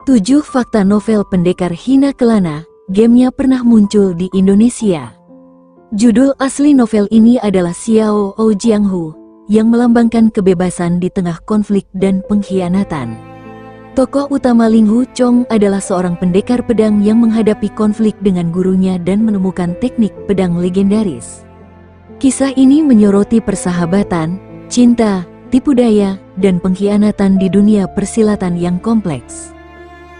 7 fakta novel pendekar Hina Kelana, gamenya pernah muncul di Indonesia. Judul asli novel ini adalah Xiao Ou Jianghu, yang melambangkan kebebasan di tengah konflik dan pengkhianatan. Tokoh utama Ling Hu Chong adalah seorang pendekar pedang yang menghadapi konflik dengan gurunya dan menemukan teknik pedang legendaris. Kisah ini menyoroti persahabatan, cinta, tipu daya, dan pengkhianatan di dunia persilatan yang kompleks.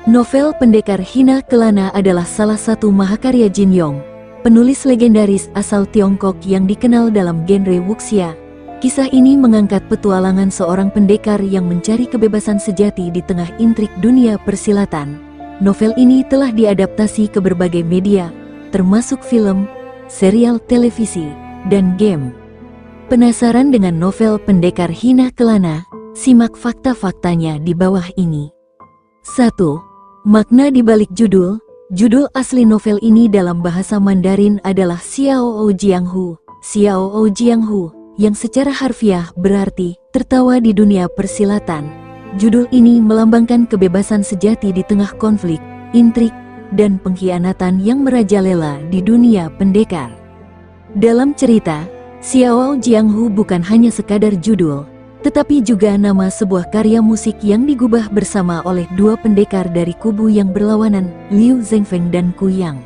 Novel pendekar Hina Kelana adalah salah satu mahakarya Jin Yong, penulis legendaris asal Tiongkok yang dikenal dalam genre wuxia. Kisah ini mengangkat petualangan seorang pendekar yang mencari kebebasan sejati di tengah intrik dunia persilatan. Novel ini telah diadaptasi ke berbagai media, termasuk film, serial televisi, dan game. Penasaran dengan novel pendekar Hina Kelana? Simak fakta-faktanya di bawah ini. 1. Makna di balik judul. Judul asli novel ini dalam bahasa Mandarin adalah Xiao Ou Jianghu. Xiao Ou Jianghu, yang secara harfiah berarti tertawa di dunia persilatan. Judul ini melambangkan kebebasan sejati di tengah konflik, intrik, dan pengkhianatan yang merajalela di dunia pendekar. Dalam cerita, Xiao Ou Jianghu bukan hanya sekadar judul, tetapi juga nama sebuah karya musik yang digubah bersama oleh dua pendekar dari kubu yang berlawanan, Liu Zhengfeng dan Ku Yang.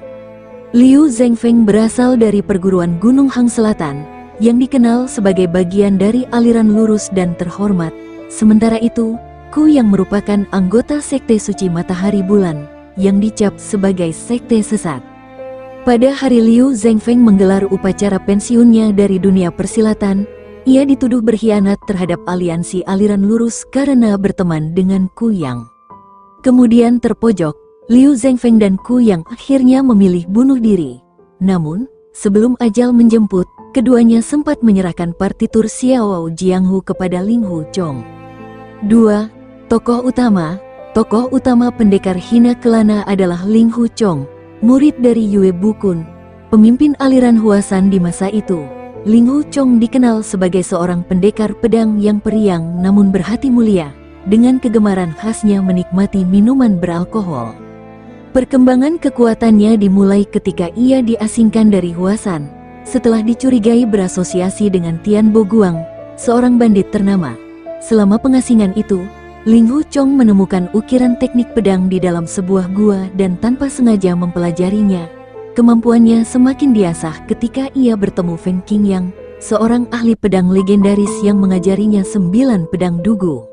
Liu Zhengfeng berasal dari perguruan Gunung Hang Selatan, yang dikenal sebagai bagian dari aliran lurus dan terhormat. Sementara itu, Ku Yang merupakan anggota sekte suci matahari bulan, yang dicap sebagai sekte sesat. Pada hari Liu Zhengfeng menggelar upacara pensiunnya dari dunia persilatan, ia dituduh berkhianat terhadap aliansi aliran lurus karena berteman dengan Ku Yang. Kemudian terpojok, Liu Zhengfeng dan Ku Yang akhirnya memilih bunuh diri. Namun, sebelum ajal menjemput, keduanya sempat menyerahkan partitur Xiao Ou Jianghu kepada Ling Hu Chong. 2. Tokoh utama pendekar Hina Kelana adalah Ling Hu Chong, murid dari Yue Bukun, pemimpin aliran Huasan di masa itu. Ling Hu Chong dikenal sebagai seorang pendekar pedang yang periang namun berhati mulia, dengan kegemaran khasnya menikmati minuman beralkohol. Perkembangan kekuatannya dimulai ketika ia diasingkan dari Huasan, setelah dicurigai berasosiasi dengan Tian Bo Guang, seorang bandit ternama. Selama pengasingan itu, Ling Hu Chong menemukan ukiran teknik pedang di dalam sebuah gua dan tanpa sengaja mempelajarinya. Kemampuannya semakin diasah ketika ia bertemu Feng Qingyang, seorang ahli pedang legendaris yang mengajarinya 9 pedang dugu.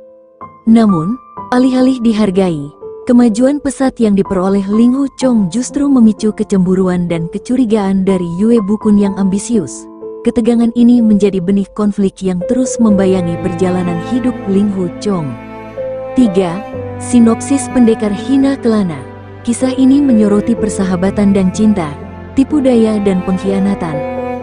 Namun, alih-alih dihargai, kemajuan pesat yang diperoleh Ling Hu Chong justru memicu kecemburuan dan kecurigaan dari Yue Bukun yang ambisius. Ketegangan ini menjadi benih konflik yang terus membayangi perjalanan hidup Ling Hu Chong. 3. Sinopsis pendekar Hina Kelana. Kisah ini menyoroti persahabatan dan cinta, tipu daya dan pengkhianatan,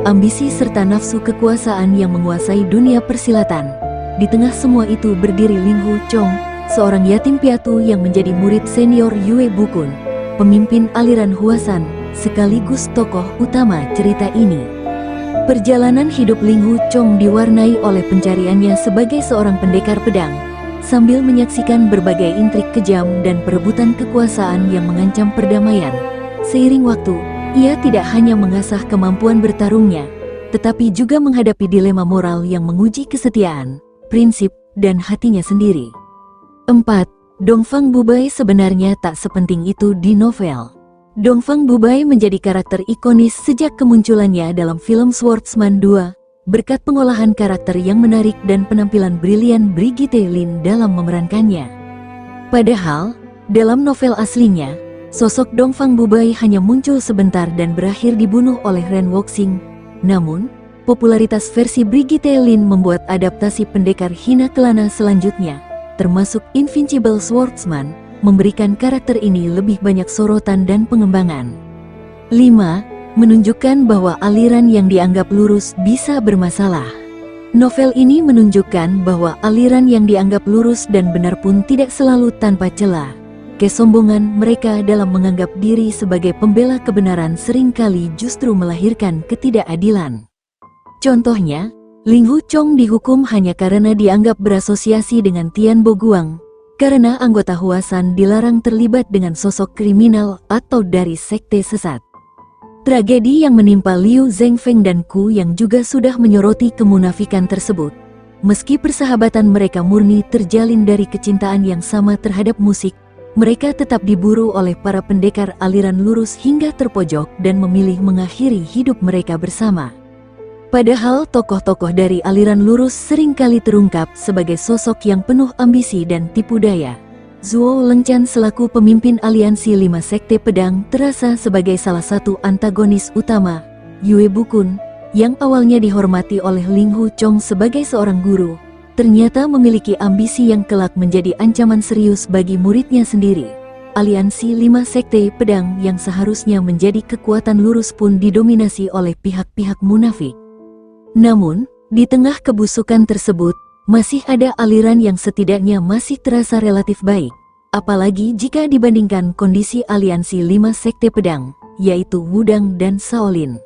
ambisi serta nafsu kekuasaan yang menguasai dunia persilatan. Di tengah semua itu berdiri Ling Hu Chong, seorang yatim piatu yang menjadi murid senior Yue Bukun, pemimpin aliran Huasan, sekaligus tokoh utama cerita ini. Perjalanan hidup Ling Hu Chong diwarnai oleh pencariannya sebagai seorang pendekar pedang, sambil menyaksikan berbagai intrik kejam dan perebutan kekuasaan yang mengancam perdamaian. Seiring waktu, ia tidak hanya mengasah kemampuan bertarungnya, tetapi juga menghadapi dilema moral yang menguji kesetiaan, prinsip, dan hatinya sendiri. 4. Dongfang Bubai sebenarnya tak sepenting itu di novel. Dongfang Bubai menjadi karakter ikonis sejak kemunculannya dalam film Swordsman 2, berkat pengolahan karakter yang menarik dan penampilan brilian Brigitte Lin dalam memerankannya. Padahal, dalam novel aslinya, sosok Dongfang Bubai hanya muncul sebentar dan berakhir dibunuh oleh Ren Wuxing. Namun, popularitas versi Brigitte Lin membuat adaptasi pendekar Hina Kelana selanjutnya, termasuk Invincible Swordsman, memberikan karakter ini lebih banyak sorotan dan pengembangan. 5. Menunjukkan bahwa aliran yang dianggap lurus bisa bermasalah. Novel ini menunjukkan bahwa aliran yang dianggap lurus dan benar pun tidak selalu tanpa celah. Kesombongan mereka dalam menganggap diri sebagai pembela kebenaran seringkali justru melahirkan ketidakadilan. Contohnya, Ling Hu Chong dihukum hanya karena dianggap berasosiasi dengan Tian Bo Guang, karena anggota Huasan dilarang terlibat dengan sosok kriminal atau dari sekte sesat. Tragedi yang menimpa Liu Zhengfeng dan Ku yang juga sudah menyoroti kemunafikan tersebut. Meski persahabatan mereka murni terjalin dari kecintaan yang sama terhadap musik, mereka tetap diburu oleh para pendekar aliran lurus hingga terpojok dan memilih mengakhiri hidup mereka bersama. Padahal tokoh-tokoh dari aliran lurus seringkali terungkap sebagai sosok yang penuh ambisi dan tipu daya. Zuo Lengcan selaku pemimpin aliansi 5 sekte pedang terasa sebagai salah satu antagonis utama. Yue Bukun, yang awalnya dihormati oleh Ling Hu Chong sebagai seorang guru, ternyata memiliki ambisi yang kelak menjadi ancaman serius bagi muridnya sendiri. Aliansi 5 sekte pedang yang seharusnya menjadi kekuatan lurus pun didominasi oleh pihak-pihak munafik. Namun, di tengah kebusukan tersebut, masih ada aliran yang setidaknya masih terasa relatif baik, apalagi jika dibandingkan kondisi aliansi 5 sekte pedang, yaitu Wudang dan Shaolin.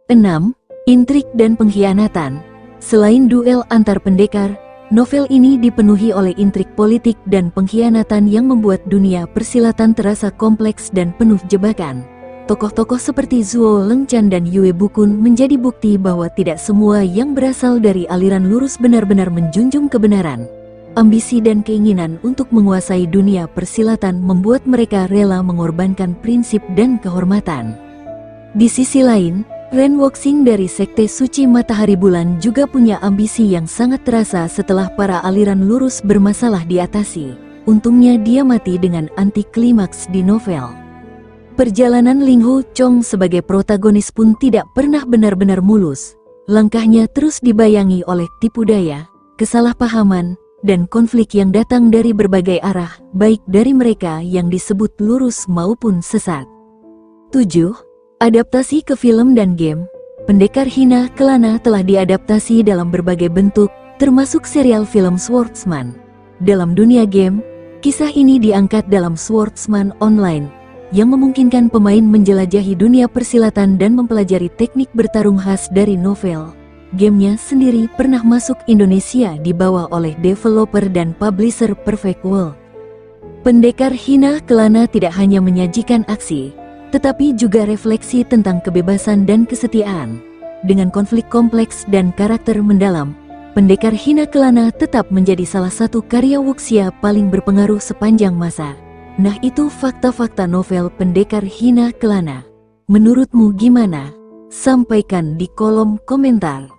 6. Intrik dan pengkhianatan. Selain duel antar pendekar, novel ini dipenuhi oleh intrik politik dan pengkhianatan yang membuat dunia persilatan terasa kompleks dan penuh jebakan. Tokoh-tokoh seperti Zuo Lengcan dan Yue Bukun menjadi bukti bahwa tidak semua yang berasal dari aliran lurus benar-benar menjunjung kebenaran. Ambisi dan keinginan untuk menguasai dunia persilatan membuat mereka rela mengorbankan prinsip dan kehormatan. Di sisi lain, Ren Wuxing dari Sekte Suci Matahari Bulan juga punya ambisi yang sangat terasa setelah para aliran lurus bermasalah diatasi. Untungnya dia mati dengan anti klimaks di novel. Perjalanan Ling Hu Chong sebagai protagonis pun tidak pernah benar-benar mulus. Langkahnya terus dibayangi oleh tipu daya, kesalahpahaman, dan konflik yang datang dari berbagai arah, baik dari mereka yang disebut lurus maupun sesat. 7. Adaptasi ke film dan game. Pendekar Hina Kelana telah diadaptasi dalam berbagai bentuk, termasuk serial film Swordsman. Dalam dunia game, kisah ini diangkat dalam Swordsman Online, yang memungkinkan pemain menjelajahi dunia persilatan dan mempelajari teknik bertarung khas dari novel. Gamenya sendiri pernah masuk Indonesia dibawa oleh developer dan publisher Perfect World. Pendekar Hina Kelana tidak hanya menyajikan aksi, tetapi juga refleksi tentang kebebasan dan kesetiaan. Dengan konflik kompleks dan karakter mendalam, Pendekar Hina Kelana tetap menjadi salah satu karya wuxia paling berpengaruh sepanjang masa. Nah, itu fakta-fakta novel Pendekar Hina Kelana. Menurutmu gimana? Sampaikan di kolom komentar.